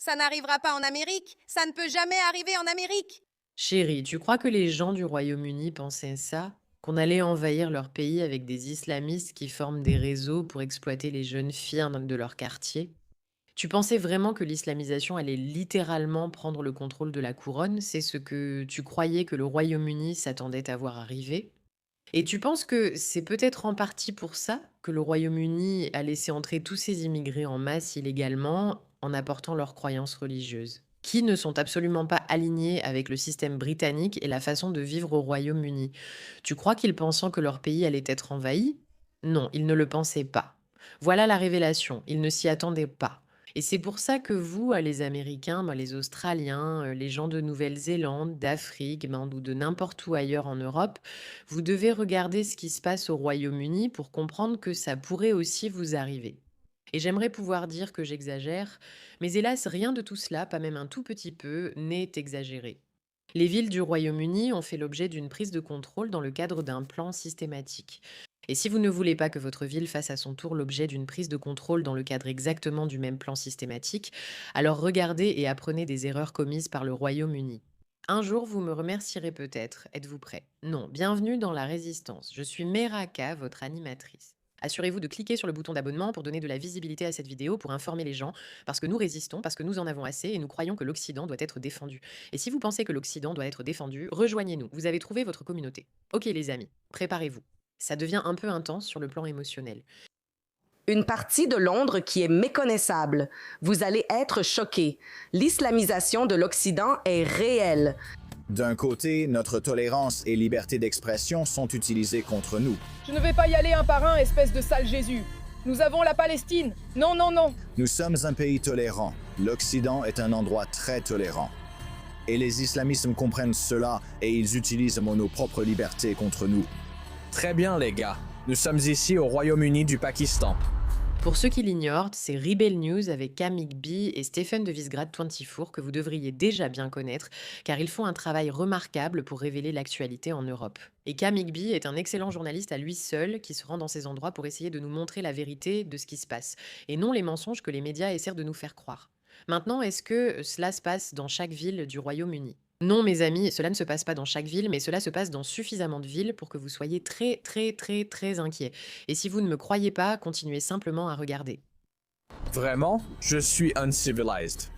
Ça n'arrivera pas en Amérique. Ça ne peut jamais arriver en Amérique. Chérie, tu crois que les gens du Royaume-Uni pensaient ça? Qu'on allait envahir leur pays avec des islamistes qui forment des réseaux pour exploiter les jeunes filles de leur quartier? Tu pensais vraiment que l'islamisation allait littéralement prendre le contrôle de la couronne? C'est ce que tu croyais que le Royaume-Uni s'attendait à voir arriver? Et tu penses que c'est peut-être en partie pour ça que le Royaume-Uni a laissé entrer tous ces immigrés en masse illégalement en apportant leurs croyances religieuses, qui ne sont absolument pas alignés avec le système britannique et la façon de vivre au Royaume-Uni? Tu crois qu'ils pensaient que leur pays allait être envahi? Non, ils ne le pensaient pas. Voilà la révélation, ils ne s'y attendaient pas. Et c'est pour ça que vous, les Américains, les Australiens, les gens de Nouvelle-Zélande, d'Afrique, ou de n'importe où ailleurs en Europe, vous devez regarder ce qui se passe au Royaume-Uni pour comprendre que ça pourrait aussi vous arriver. Et j'aimerais pouvoir dire que j'exagère, mais hélas, rien de tout cela, pas même un tout petit peu, n'est exagéré. Les villes du Royaume-Uni ont fait l'objet d'une prise de contrôle dans le cadre d'un plan systématique. Et si vous ne voulez pas que votre ville fasse à son tour l'objet d'une prise de contrôle dans le cadre exactement du même plan systématique, alors regardez et apprenez des erreurs commises par le Royaume-Uni. Un jour, vous me remercierez peut-être. Êtes-vous prêt? Non, bienvenue dans la résistance. Je suis Meraka, votre animatrice. Assurez-vous de cliquer sur le bouton d'abonnement pour donner de la visibilité à cette vidéo, pour informer les gens, parce que nous résistons, parce que nous en avons assez et nous croyons que l'Occident doit être défendu. Et si vous pensez que l'Occident doit être défendu, rejoignez-nous. Vous avez trouvé votre communauté. Ok les amis, préparez-vous. Ça devient un peu intense sur le plan émotionnel. Une partie de Londres qui est méconnaissable. Vous allez être choqués. L'islamisation de l'Occident est réelle. D'un côté, notre tolérance et liberté d'expression sont utilisées contre nous. Je ne vais pas y aller un par un, espèce de sale Jésus. Nous avons la Palestine. Non, non, non. Nous sommes un pays tolérant. L'Occident est un endroit très tolérant. Et les islamistes comprennent cela et ils utilisent nos propres libertés contre nous. Très bien les gars, nous sommes ici au Royaume-Uni du Pakistan. Pour ceux qui l'ignorent, c'est Rebel News avec Camille B et Stephen de Visegrad 24 que vous devriez déjà bien connaître, car ils font un travail remarquable pour révéler l'actualité en Europe. Et Camille B est un excellent journaliste à lui seul qui se rend dans ces endroits pour essayer de nous montrer la vérité de ce qui se passe, et non les mensonges que les médias essaient de nous faire croire. Maintenant, est-ce que cela se passe dans chaque ville du Royaume-Uni? Non, mes amis, cela ne se passe pas dans chaque ville, mais cela se passe dans suffisamment de villes pour que vous soyez très, très, très, très inquiets. Et si vous ne me croyez pas, continuez simplement à regarder. Vraiment, je suis uncivilized.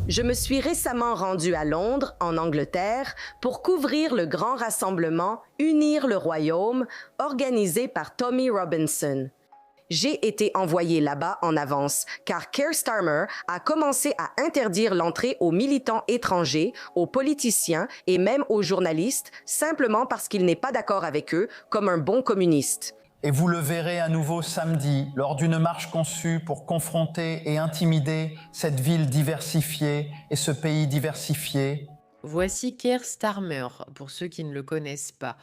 Je me suis récemment rendue à Londres, en Angleterre, pour couvrir le grand rassemblement Unir le Royaume, organisé par Tommy Robinson. J'ai été envoyée là-bas en avance, car Keir Starmer a commencé à interdire l'entrée aux militants étrangers, aux politiciens et même aux journalistes, simplement parce qu'il n'est pas d'accord avec eux, comme un bon communiste. Et vous le verrez à nouveau samedi, lors d'une marche conçue pour confronter et intimider cette ville diversifiée et ce pays diversifié. Voici Keir Starmer, pour ceux qui ne le connaissent pas.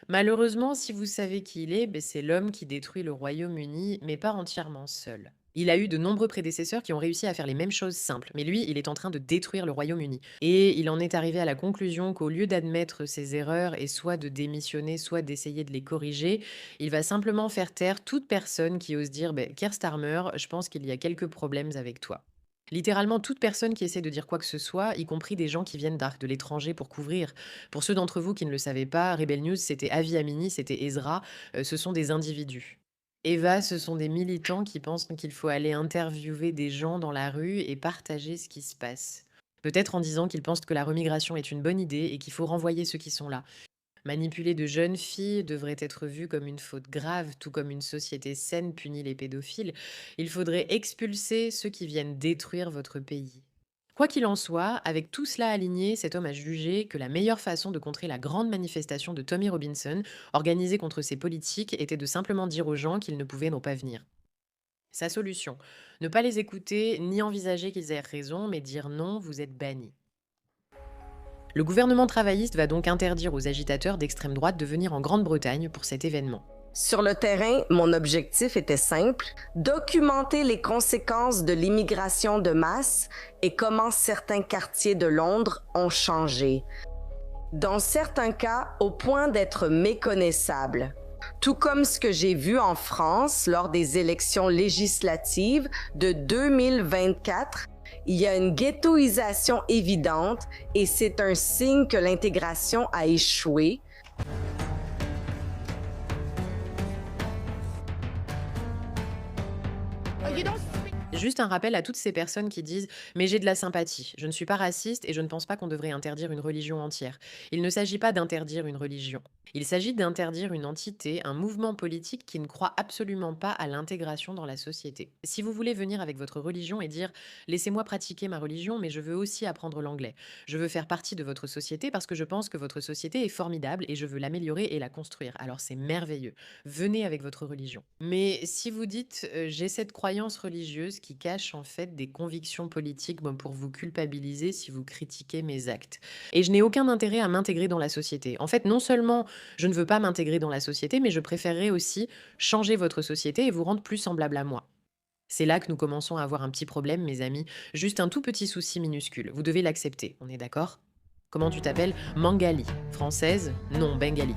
Malheureusement, si vous savez qui il est, c'est l'homme qui détruit le Royaume-Uni, mais pas entièrement seul. Il a eu de nombreux prédécesseurs qui ont réussi à faire les mêmes choses simples, mais lui, il est en train de détruire le Royaume-Uni. Et il en est arrivé à la conclusion qu'au lieu d'admettre ses erreurs et soit de démissionner, soit d'essayer de les corriger, il va simplement faire taire toute personne qui ose dire Keir Starmer, je pense qu'il y a quelques problèmes avec toi. Littéralement toute personne qui essaie de dire quoi que ce soit, y compris des gens qui viennent de l'étranger pour couvrir. Pour ceux d'entre vous qui ne le savaient pas, Rebel News, c'était Avi Amini, c'était Ezra, ce sont des individus. Eva, ce sont des militants qui pensent qu'il faut aller interviewer des gens dans la rue et partager ce qui se passe. Peut-être en disant qu'ils pensent que la remigration est une bonne idée et qu'il faut renvoyer ceux qui sont là. Manipuler de jeunes filles devrait être vu comme une faute grave, tout comme une société saine punit les pédophiles. Il faudrait expulser ceux qui viennent détruire votre pays. Quoi qu'il en soit, avec tout cela aligné, cet homme a jugé que la meilleure façon de contrer la grande manifestation de Tommy Robinson, organisée contre ses politiques, était de simplement dire aux gens qu'ils ne pouvaient non pas venir. Sa solution, ne pas les écouter ni envisager qu'ils aient raison, mais dire non, vous êtes bannis. Le gouvernement travailliste va donc interdire aux agitateurs d'extrême droite de venir en Grande-Bretagne pour cet événement. Sur le terrain, mon objectif était simple, documenter les conséquences de l'immigration de masse et comment certains quartiers de Londres ont changé. Dans certains cas, au point d'être méconnaissables. Tout comme ce que j'ai vu en France lors des élections législatives de 2024, il y a une ghettoisation évidente et c'est un signe que l'intégration a échoué. Juste un rappel à toutes ces personnes qui disent « Mais j'ai de la sympathie, je ne suis pas raciste et je ne pense pas qu'on devrait interdire une religion entière. » Il ne s'agit pas d'interdire une religion. Il s'agit d'interdire une entité, un mouvement politique qui ne croit absolument pas à l'intégration dans la société. Si vous voulez venir avec votre religion et dire « Laissez-moi pratiquer ma religion, mais je veux aussi apprendre l'anglais. Je veux faire partie de votre société parce que je pense que votre société est formidable et je veux l'améliorer et la construire. » Alors c'est merveilleux. Venez avec votre religion. Mais si vous dites « J'ai cette croyance religieuse qui cache en fait des convictions politiques pour vous culpabiliser si vous critiquez mes actes. Et je n'ai aucun intérêt à m'intégrer dans la société. En fait, non seulement je ne veux pas m'intégrer dans la société, mais je préférerais aussi changer votre société et vous rendre plus semblable à moi. C'est là que nous commençons à avoir un petit problème, mes amis. Juste un tout petit souci minuscule. Vous devez l'accepter, on est d'accord? Comment tu t'appelles? Mangali. Française? Non, Bengali.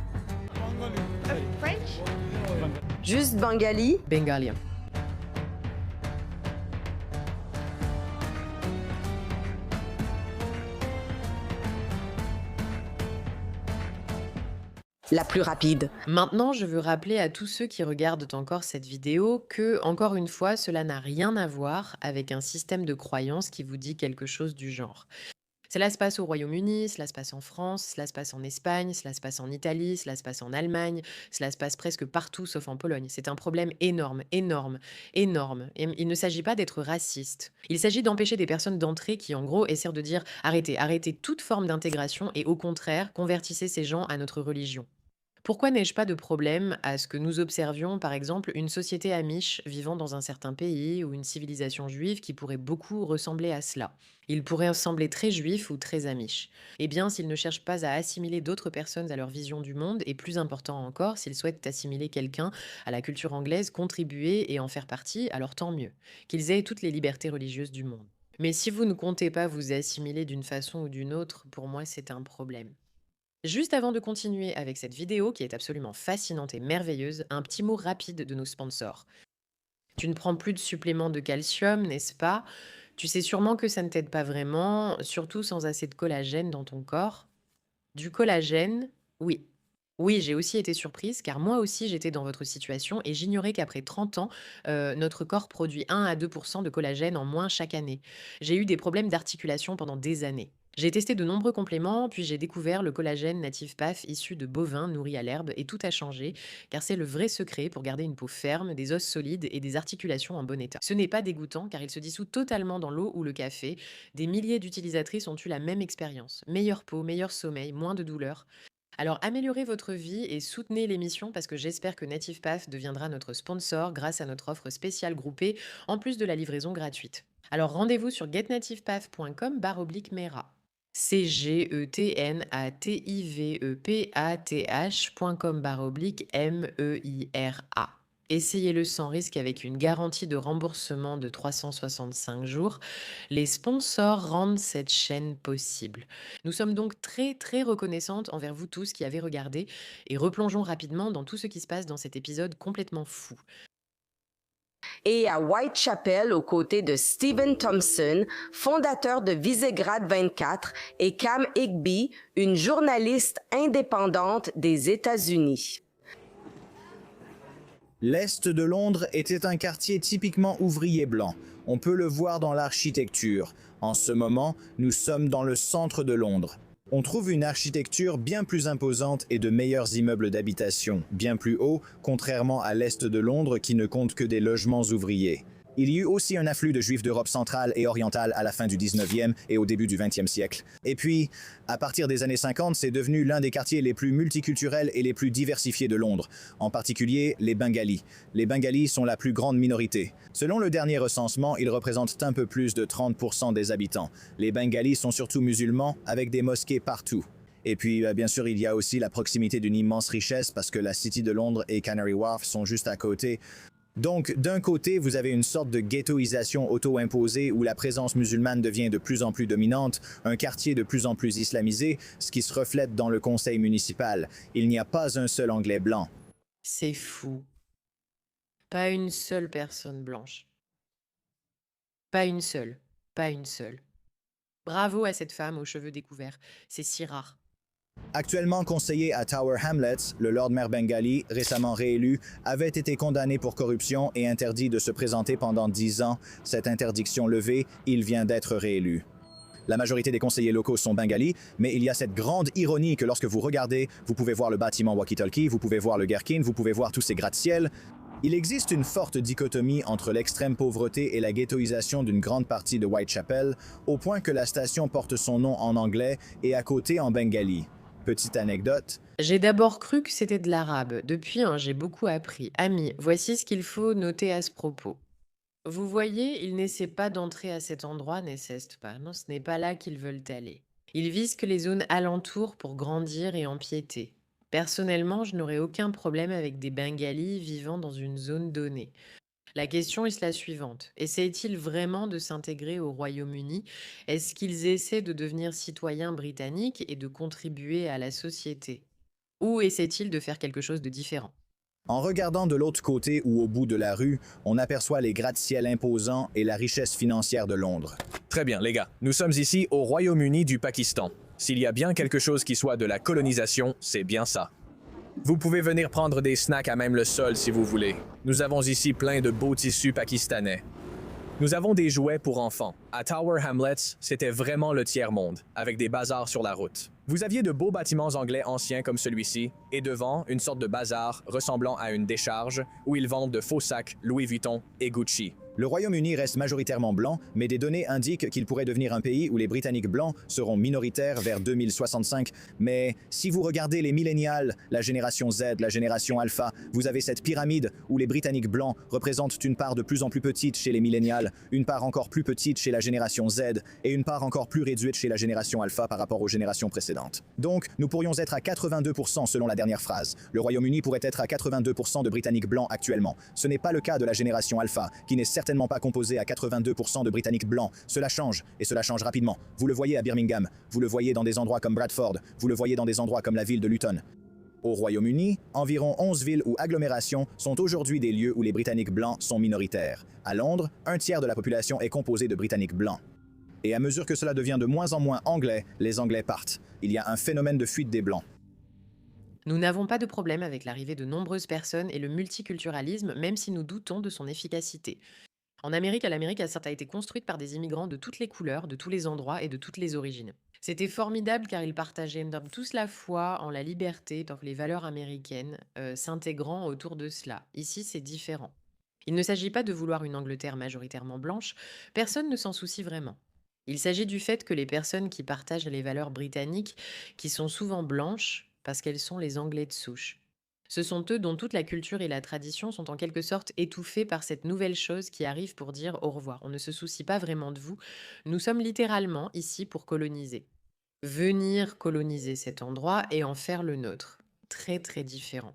Juste Bengali? Bengalien. La plus rapide. Maintenant, je veux rappeler à tous ceux qui regardent encore cette vidéo que, encore une fois, cela n'a rien à voir avec un système de croyance qui vous dit quelque chose du genre. Cela se passe au Royaume-Uni, cela se passe en France, cela se passe en Espagne, cela se passe en Italie, cela se passe en Allemagne, cela se passe presque partout sauf en Pologne. C'est un problème énorme, énorme, énorme. Et il ne s'agit pas d'être raciste. Il s'agit d'empêcher des personnes d'entrer qui, en gros, essaient de dire « Arrêtez, arrêtez toute forme d'intégration et au contraire, convertissez ces gens à notre religion ». Pourquoi n'ai-je pas de problème à ce que nous observions, par exemple, une société amish vivant dans un certain pays ou une civilisation juive qui pourrait beaucoup ressembler à cela? Il pourrait sembler très juif ou très amish. Eh bien, s'ils ne cherchent pas à assimiler d'autres personnes à leur vision du monde, et plus important encore, s'ils souhaitent assimiler quelqu'un à la culture anglaise, contribuer et en faire partie, alors tant mieux. Qu'ils aient toutes les libertés religieuses du monde. Mais si vous ne comptez pas vous assimiler d'une façon ou d'une autre, pour moi, c'est un problème. Juste avant de continuer avec cette vidéo qui est absolument fascinante et merveilleuse, un petit mot rapide de nos sponsors. Tu ne prends plus de suppléments de calcium, n'est-ce pas? Tu sais sûrement que ça ne t'aide pas vraiment, surtout sans assez de collagène dans ton corps. Du collagène? Oui. Oui, j'ai aussi été surprise car moi aussi j'étais dans votre situation et j'ignorais qu'après 30 ans, notre corps produit 1 à 2% de collagène en moins chaque année. J'ai eu des problèmes d'articulation pendant des années. J'ai testé de nombreux compléments, puis j'ai découvert le collagène Native Path issu de bovins nourris à l'herbe et tout a changé, car c'est le vrai secret pour garder une peau ferme, des os solides et des articulations en bon état. Ce n'est pas dégoûtant car il se dissout totalement dans l'eau ou le café. Des milliers d'utilisatrices ont eu la même expérience. Meilleure peau, meilleur sommeil, moins de douleurs. Alors améliorez votre vie et soutenez l'émission parce que j'espère que Native Path deviendra notre sponsor grâce à notre offre spéciale groupée, en plus de la livraison gratuite. Alors rendez-vous sur getnativepath.com/mera. cgetnativepath.com/MEIRA. Essayez-le sans risque avec une garantie de remboursement de 365 jours. Les sponsors rendent cette chaîne possible. Nous sommes donc très très reconnaissantes envers vous tous qui avez regardé et replongeons rapidement dans tout ce qui se passe dans cet épisode complètement fou. Et à Whitechapel aux côtés de Stephen Thompson, fondateur de Visegrad 24, et Cam Higby, une journaliste indépendante des États-Unis. L'Est de Londres était un quartier typiquement ouvrier blanc. On peut le voir dans l'architecture. En ce moment, nous sommes dans le centre de Londres. On trouve une architecture bien plus imposante et de meilleurs immeubles d'habitation, bien plus hauts, contrairement à l'Est de Londres qui ne compte que des logements ouvriers. Il y eut aussi un afflux de Juifs d'Europe centrale et orientale à la fin du 19e et au début du 20e siècle. Et puis, à partir des années 50, c'est devenu l'un des quartiers les plus multiculturels et les plus diversifiés de Londres, en particulier les Bengalis. Les Bengalis sont la plus grande minorité. Selon le dernier recensement, ils représentent un peu plus de 30% des habitants. Les Bengalis sont surtout musulmans, avec des mosquées partout. Et puis, bien sûr, il y a aussi la proximité d'une immense richesse parce que la City de Londres et Canary Wharf sont juste à côté. Donc, d'un côté, vous avez une sorte de ghettoisation auto-imposée où la présence musulmane devient de plus en plus dominante, un quartier de plus en plus islamisé, ce qui se reflète dans le conseil municipal. Il n'y a pas un seul Anglais blanc. C'est fou. Pas une seule personne blanche. Pas une seule. Pas une seule. Bravo à cette femme aux cheveux découverts. C'est si rare. Actuellement conseiller à Tower Hamlets, le Lord Mayor bengali, récemment réélu, avait été condamné pour corruption et interdit de se présenter pendant 10 ans. Cette interdiction levée, il vient d'être réélu. La majorité des conseillers locaux sont bengalis, mais il y a cette grande ironie que lorsque vous regardez, vous pouvez voir le bâtiment Walkie-Talkie, vous pouvez voir le Gherkin, vous pouvez voir tous ces gratte-ciel. Il existe une forte dichotomie entre l'extrême pauvreté et la ghettoisation d'une grande partie de Whitechapel, au point que la station porte son nom en anglais et à côté en bengali. Petite anecdote. J'ai d'abord cru que c'était de l'arabe. Depuis, j'ai beaucoup appris. Amis, voici ce qu'il faut noter à ce propos. Vous voyez, ils n'essaient pas d'entrer à cet endroit, n'est-ce pas? Non, ce n'est pas là qu'ils veulent aller. Ils visent que les zones alentours pour grandir et empiéter. Personnellement, je n'aurais aucun problème avec des Bengalis vivant dans une zone donnée. La question est la suivante. Essaient-ils vraiment de s'intégrer au Royaume-Uni? Est-ce qu'ils essaient de devenir citoyens britanniques et de contribuer à la société? Ou essaient-ils de faire quelque chose de différent? En regardant de l'autre côté ou au bout de la rue, on aperçoit les gratte-ciel imposants et la richesse financière de Londres. Très bien, les gars. Nous sommes ici au Royaume-Uni du Pakistan. S'il y a bien quelque chose qui soit de la colonisation, c'est bien ça. Vous pouvez venir prendre des snacks à même le sol si vous voulez. Nous avons ici plein de beaux tissus pakistanais. Nous avons des jouets pour enfants. À Tower Hamlets, c'était vraiment le tiers-monde, avec des bazars sur la route. Vous aviez de beaux bâtiments anglais anciens comme celui-ci, et devant, une sorte de bazar ressemblant à une décharge où ils vendent de faux sacs Louis Vuitton et Gucci. Le Royaume-Uni reste majoritairement blanc, mais des données indiquent qu'il pourrait devenir un pays où les Britanniques blancs seront minoritaires vers 2065. Mais si vous regardez les millénials, la génération Z, la génération Alpha, vous avez cette pyramide où les Britanniques blancs représentent une part de plus en plus petite chez les millénials, une part encore plus petite chez la génération Z et une part encore plus réduite chez la génération Alpha par rapport aux générations précédentes. Donc, nous pourrions être à 82% selon la dernière phrase. Le Royaume-Uni pourrait être à 82% de Britanniques blancs actuellement. Ce n'est pas le cas de la génération Alpha, qui n'est certainement pas composée à 82% de Britanniques blancs. Cela change, et cela change rapidement. Vous le voyez à Birmingham, vous le voyez dans des endroits comme Bradford, vous le voyez dans des endroits comme la ville de Luton. Au Royaume-Uni, environ 11 villes ou agglomérations sont aujourd'hui des lieux où les Britanniques blancs sont minoritaires. À Londres, un tiers de la population est composée de Britanniques blancs. Et à mesure que cela devient de moins en moins anglais, les Anglais partent. Il y a un phénomène de fuite des Blancs. Nous n'avons pas de problème avec l'arrivée de nombreuses personnes et le multiculturalisme, même si nous doutons de son efficacité. En Amérique, l'Amérique a certes été construite par des immigrants de toutes les couleurs, de tous les endroits et de toutes les origines. C'était formidable car ils partageaient tous la foi en la liberté, dans les valeurs américaines, s'intégrant autour de cela. Ici, c'est différent. Il ne s'agit pas de vouloir une Angleterre majoritairement blanche, personne ne s'en soucie vraiment. Il s'agit du fait que les personnes qui partagent les valeurs britanniques, qui sont souvent blanches, parce qu'elles sont les Anglais de souche. Ce sont eux dont toute la culture et la tradition sont en quelque sorte étouffées par cette nouvelle chose qui arrive pour dire au revoir. On ne se soucie pas vraiment de vous. Nous sommes littéralement ici pour coloniser. Venir coloniser cet endroit et en faire le nôtre. Très très différent.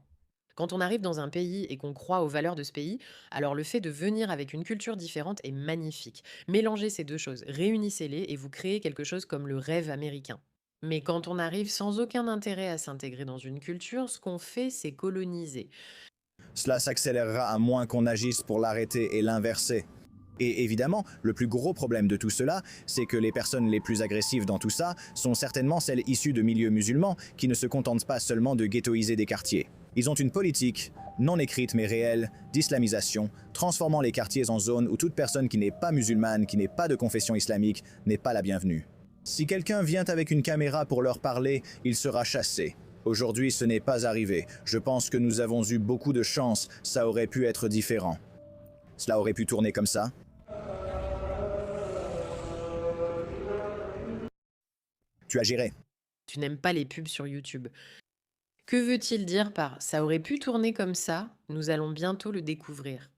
Quand on arrive dans un pays et qu'on croit aux valeurs de ce pays, alors le fait de venir avec une culture différente est magnifique. Mélangez ces deux choses, réunissez-les et vous créez quelque chose comme le rêve américain. Mais quand on arrive sans aucun intérêt à s'intégrer dans une culture, ce qu'on fait, c'est coloniser. Cela s'accélérera à moins qu'on agisse pour l'arrêter et l'inverser. Et évidemment, le plus gros problème de tout cela, c'est que les personnes les plus agressives dans tout ça sont certainement celles issues de milieux musulmans qui ne se contentent pas seulement de ghettoiser des quartiers. Ils ont une politique, non écrite mais réelle, d'islamisation, transformant les quartiers en zones où toute personne qui n'est pas musulmane, qui n'est pas de confession islamique, n'est pas la bienvenue. Si quelqu'un vient avec une caméra pour leur parler, il sera chassé. Aujourd'hui, ce n'est pas arrivé. Je pense que nous avons eu beaucoup de chance, ça aurait pu être différent. Cela aurait pu tourner comme ça. Tu agirais. Tu n'aimes pas les pubs sur YouTube. Que veut-il dire par « ça aurait pu tourner comme ça » ? Nous allons bientôt le découvrir.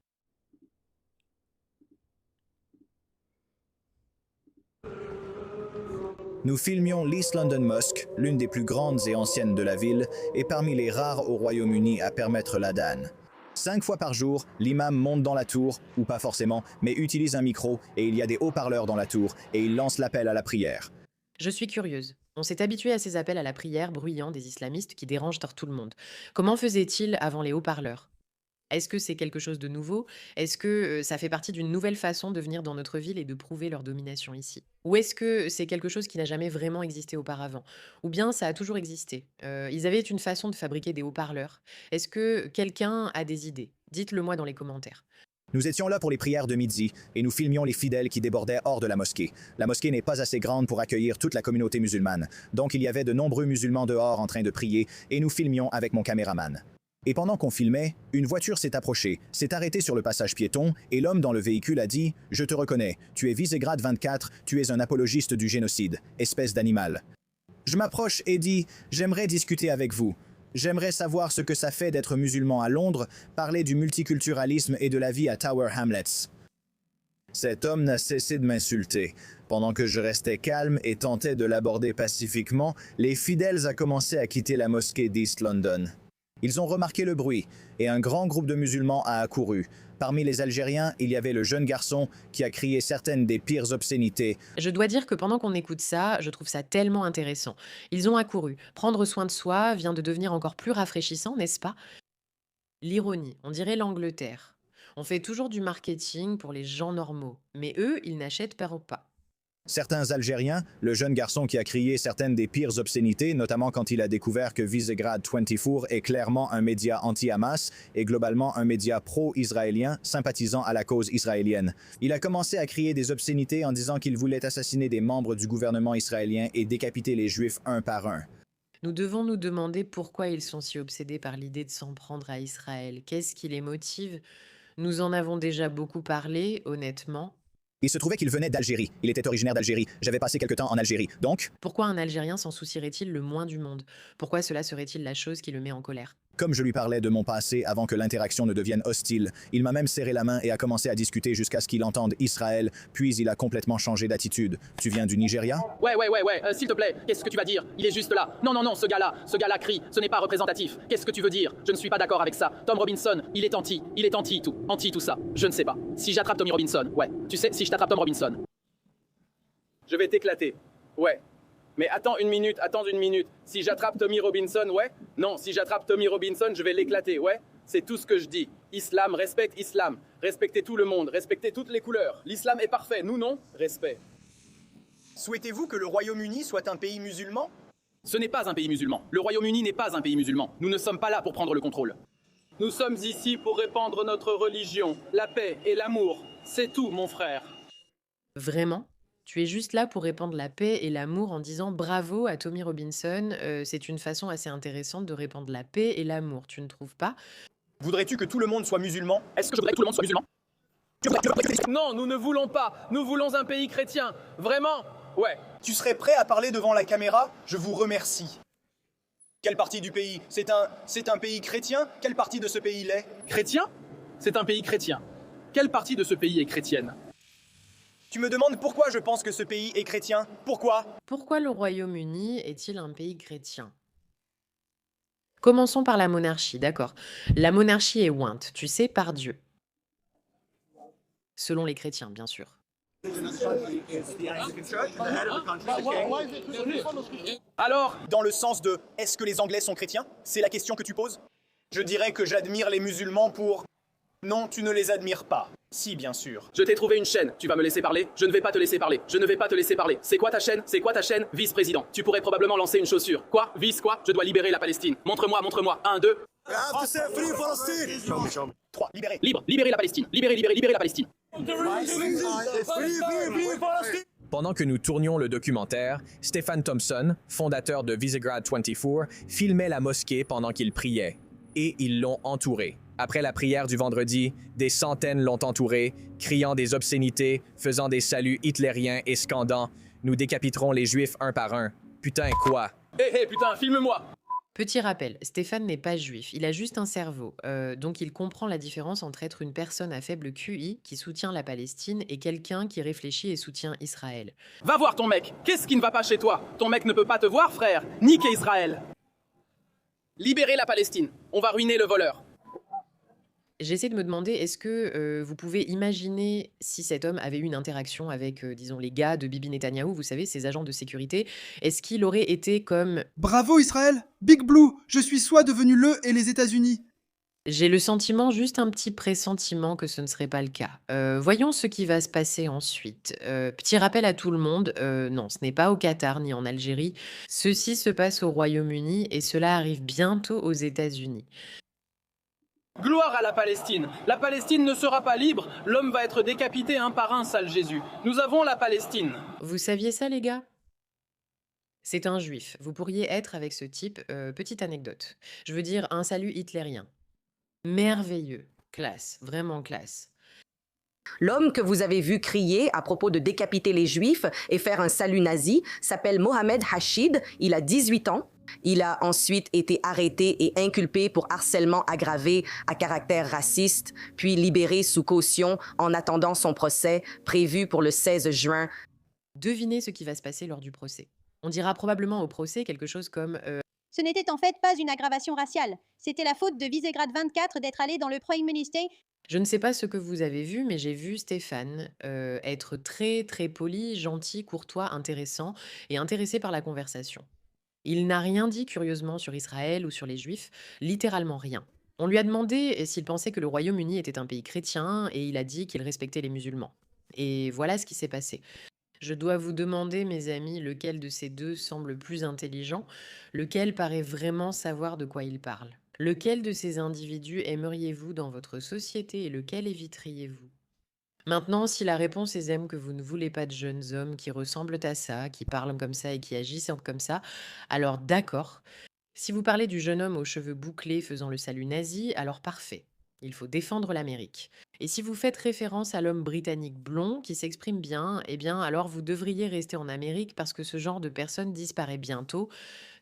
Nous filmions l'East London Mosque, l'une des plus grandes et anciennes de la ville, et parmi les rares au Royaume-Uni à permettre l'adhan. 5 fois par jour, l'imam monte dans la tour, ou pas forcément, mais utilise un micro, et il y a des haut-parleurs dans la tour, et il lance l'appel à la prière. Je suis curieuse. On s'est habitué à ces appels à la prière bruyants des islamistes qui dérangent tout le monde. Comment faisaient-ils avant les haut-parleurs? Est-ce que c'est quelque chose de nouveau? Est-ce que ça fait partie d'une nouvelle façon de venir dans notre ville et de prouver leur domination ici? Ou est-ce que c'est quelque chose qui n'a jamais vraiment existé auparavant? Ou bien ça a toujours existé? Ils avaient une façon de fabriquer des haut-parleurs. Est-ce que quelqu'un a des idées? Dites-le moi dans les commentaires. Nous étions là pour les prières de midi et nous filmions les fidèles qui débordaient hors de la mosquée. La mosquée n'est pas assez grande pour accueillir toute la communauté musulmane, donc il y avait de nombreux musulmans dehors en train de prier et nous filmions avec mon caméraman. Et pendant qu'on filmait, une voiture s'est approchée, s'est arrêtée sur le passage piéton et l'homme dans le véhicule a dit « Je te reconnais, tu es Visegrad 24, tu es un apologiste du génocide, espèce d'animal. » Je m'approche et dis « J'aimerais discuter avec vous. J'aimerais savoir ce que ça fait d'être musulman à Londres, parler du multiculturalisme et de la vie à Tower Hamlets. » Cet homme n'a cessé de m'insulter. Pendant que je restais calme et tentais de l'aborder pacifiquement, les fidèles ont commencé à quitter la mosquée d'East London. Ils ont remarqué le bruit, et un grand groupe de musulmans a accouru. Parmi les Algériens, il y avait le jeune garçon qui a crié certaines des pires obscénités. Je dois dire que pendant qu'on écoute ça, je trouve ça tellement intéressant. Ils ont accouru. Prendre soin de soi vient de devenir encore plus rafraîchissant, n'est-ce pas? L'ironie, on dirait l'Angleterre. On fait toujours du marketing pour les gens normaux, mais eux, ils n'achètent pas. Certains Algériens, le jeune garçon qui a crié certaines des pires obscénités, notamment quand il a découvert que Visegrad 24 est clairement un média anti-Hamas et globalement un média pro-israélien sympathisant à la cause israélienne. Il a commencé à crier des obscénités en disant qu'il voulait assassiner des membres du gouvernement israélien et décapiter les Juifs un par un. Nous devons nous demander pourquoi ils sont si obsédés par l'idée de s'en prendre à Israël. Qu'est-ce qui les motive? Nous en avons déjà beaucoup parlé, honnêtement. Il se trouvait qu'il venait d'Algérie. Il était originaire d'Algérie. J'avais passé quelque temps en Algérie. Donc, Pourquoi un Algérien s'en soucierait-il le moins du monde? Pourquoi cela serait-il la chose qui le met en colère? comme je lui parlais de mon passé avant que l'interaction ne devienne hostile, il m'a même serré la main et a commencé à discuter jusqu'à ce qu'il entende Israël, puis il a complètement changé d'attitude. Tu viens du Nigeria? Ouais, s'il te plaît, qu'est-ce que tu vas dire? Il est juste là. Non, ce gars-là crie, ce n'est pas représentatif. Qu'est-ce que tu veux dire? Je ne suis pas d'accord avec ça. Tom Robinson, il est anti tout ça. Je ne sais pas. Si j'attrape Tommy Robinson, ouais. Tu sais, si je t'attrape Tom Robinson, je vais t'éclater. Ouais. Mais attends une minute. Si j'attrape Tommy Robinson, ouais. Non, si j'attrape Tommy Robinson, je vais l'éclater, ouais. C'est tout ce que je dis. Islam, respecte Islam. Respectez tout le monde, respectez toutes les couleurs. L'islam est parfait, nous non? Respect. Souhaitez-vous que le Royaume-Uni soit un pays musulman? Ce n'est pas un pays musulman. Le Royaume-Uni n'est pas un pays musulman. Nous ne sommes pas là pour prendre le contrôle. Nous sommes ici pour répandre notre religion, la paix et l'amour. C'est tout, mon frère. Vraiment? Tu es juste là pour répandre la paix et l'amour en disant bravo à Tommy Robinson. C'est une façon assez intéressante de répandre la paix et l'amour, tu ne trouves pas? Voudrais-tu que tout le monde soit musulman? Est-ce que je voudrais que tout le monde soit musulman? Non, nous ne voulons pas. Nous voulons un pays chrétien. Vraiment? Ouais. Tu serais prêt à parler devant la caméra? Je vous remercie. Quelle partie du pays? C'est un pays chrétien? Quelle partie de ce pays l'est? Chrétien? C'est un pays chrétien. Quelle partie de ce pays est chrétienne? Tu me demandes pourquoi je pense que ce pays est chrétien? Pourquoi? Pourquoi le Royaume-Uni est-il un pays chrétien? Commençons par la monarchie, d'accord. La monarchie est ointe, tu sais, par Dieu. Selon les chrétiens, bien sûr. Alors, Dans le sens de « est-ce que les Anglais sont chrétiens ?» C'est la question que tu poses? Je dirais que j'admire les musulmans pour... Non, tu ne les admires pas. Si, bien sûr. je t'ai trouvé une chaîne. Tu vas me laisser parler? Je ne vais pas te laisser parler. C'est quoi ta chaîne? Vice-président. Tu pourrais probablement lancer une chaussure. Quoi? Vice quoi? Je dois libérer la Palestine. Montre-moi. 1, 2... 3. Libéré. Libérer la Palestine. Libérer la Palestine. Pendant que nous tournions le documentaire, Stephen Thompson, fondateur de Visegrad 24, filmait la mosquée pendant qu'il priait. Et ils l'ont entouré. Après la prière du vendredi, des centaines l'ont entouré, criant des obscénités, faisant des saluts hitlériens et scandant « Nous décapiterons les Juifs un par un. » Putain, quoi? Hé, putain, filme-moi! Petit rappel, Stéphane n'est pas juif, il a juste un cerveau, donc il comprend la différence entre être une personne à faible QI qui soutient la Palestine et quelqu'un qui réfléchit et soutient Israël. Va voir ton mec. Qu'est-ce qui ne va pas chez toi? Ton mec ne peut pas te voir, frère. Niquez Israël. Libérez la Palestine. On va ruiner le voleur. J'essaie de me demander, est-ce que vous pouvez imaginer si cet homme avait eu une interaction avec, disons, les gars de Bibi Netanyahou, vous savez, ces agents de sécurité, est-ce qu'il aurait été comme... Bravo Israël! Big Blue! Je suis soit devenu le et les États-Unis. J'ai le sentiment, juste un petit pressentiment que ce ne serait pas le cas. Voyons ce qui va se passer ensuite. Petit rappel à tout le monde, non, ce n'est pas au Qatar ni en Algérie. Ceci se passe au Royaume-Uni et cela arrive bientôt aux États-Unis. Gloire à la Palestine. La Palestine ne sera pas libre. L'homme va être décapité un par un, sale Jésus. Nous avons la Palestine. Vous saviez ça, les gars? C'est un juif. Vous pourriez être avec ce type. Petite anecdote. Je veux dire, un salut hitlérien. Merveilleux. Classe. Vraiment classe. L'homme que vous avez vu crier à propos de décapiter les Juifs et faire un salut nazi s'appelle Mohamed Hachid. Il a 18 ans. Il a ensuite été arrêté et inculpé pour harcèlement aggravé à caractère raciste, puis libéré sous caution en attendant son procès prévu pour le 16 juin. Devinez ce qui va se passer lors du procès. On dira probablement au procès quelque chose comme Ce n'était en fait pas une aggravation raciale. C'était la faute de Visegrad 24 d'être allé dans le Prime Minister. Je ne sais pas ce que vous avez vu, mais j'ai vu Stéphane être très très poli, gentil, courtois, intéressant et intéressé par la conversation. Il n'a rien dit curieusement sur Israël ou sur les Juifs, littéralement rien. On lui a demandé s'il pensait que le Royaume-Uni était un pays chrétien et il a dit qu'il respectait les musulmans. Et voilà ce qui s'est passé. Je dois vous demander, mes amis, lequel de ces deux semble plus intelligent, lequel paraît vraiment savoir de quoi il parle. Lequel de ces individus aimeriez-vous dans votre société et lequel éviteriez-vous? Maintenant, si la réponse est que vous ne voulez pas de jeunes hommes qui ressemblent à ça, qui parlent comme ça et qui agissent comme ça, alors d'accord. Si vous parlez du jeune homme aux cheveux bouclés faisant le salut nazi, alors parfait. Il faut défendre l'Amérique. Et si vous faites référence à l'homme britannique blond qui s'exprime bien, eh bien alors vous devriez rester en Amérique parce que ce genre de personne disparaît bientôt,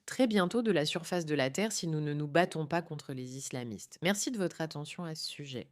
très bientôt de la surface de la Terre si nous ne nous battons pas contre les islamistes. Merci de votre attention à ce sujet.